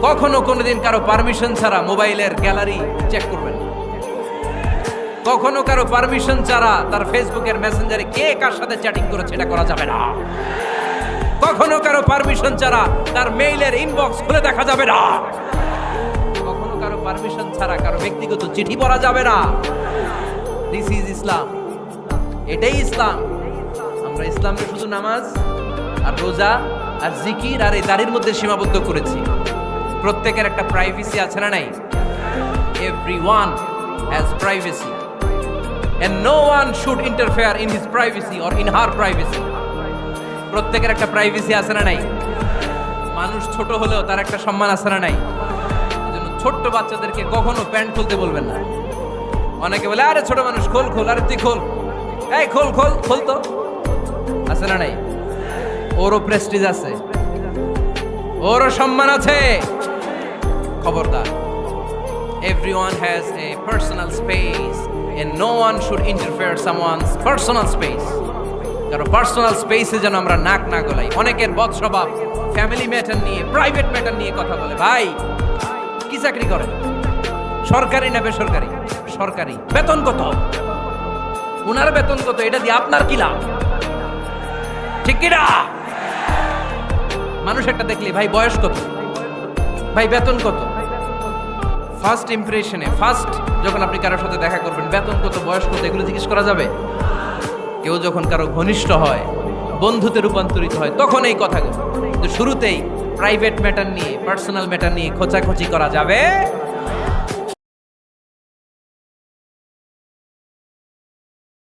কখনো কোনোদিন কারো পারমিশন ছাড়া মোবাইলের গ্যালারি চেক করবেন না। কখনো কারো পারমিশন ছাড়া তার ফেসবুকের মেসেঞ্জারে কে কার সাথে চ্যাটিং করেছে এটা করা যাবে না। কখনো কারো পারমিশন ছাড়া তার মেইলের ইনবক্স খুলে দেখা যাবে না। কখনো কারো পারমিশন ছাড়া কারো ব্যক্তিগত চিঠি পড়া যাবে না। দিস ইজ ইসলাম, এটাই ইসলাম। আমরা ইসলামকে শুধু নামাজ আর রোজা আর জিকির আর এই দাড়ির মধ্যে সীমাবদ্ধ করেছি। প্রত্যেকের একটা প্রাইভেসি আছে না নাই? Everyone has privacy and no one should interfere in his privacy or in her privacy. প্রত্যেকের একটা প্রাইভেসি আছে না নাই? মানুষ ছোট হলেও তার একটা সম্মান আছে না নাই? এজন্য ছোট্ট বাচ্চাদেরকে কখনো প্যান্ট খুলতে বলবেন না। অনেকে বলে আরে ছোট মানুষ খোল খোল, আরে তুই খোল, এই খোল খোল খোল তো, আছে না নাই? ওরও প্রেস্টিজ আছে, ওরও সম্মান আছে। খবরদার, everyone has a personal space and no one should interfere someone's personal space. কারণ পার্সোনাল স্পেসে যেন আমরা নাক না গলাই। অনেকের বদ স্বভাব ফ্যামিলি ম্যাটার নিয়ে, প্রাইভেট ম্যাটার নিয়ে কথা বলে। ভাই কি চাকরি করেন? সরকারি না বেসরকারি? সরকারি। বেতন কত? ওনার বেতন কত? এটা দিয়ে আপনার কি লাভ? ঠিক কি না? মানুষ একটা দেখলে ভাই বয়স কত, ভাই বেতন কত, ফার্স্ট ইমপ্রেশনে, ফার্স্ট যখন আপনি কারোর সাথে দেখা করবেন বেতন কত, বয়স কত, এগুলো জিজ্ঞেস করা যাবে? কেউ যখন কারো ঘনিষ্ঠ হয়, বন্ধুতে রূপান্তরিত হয়, তখন এই কথাগুলো। কিন্তু শুরুতেই প্রাইভেট ম্যাটার নিয়ে, পার্সোনাল ম্যাটার নিয়ে খোঁচাখুচি করা যাবে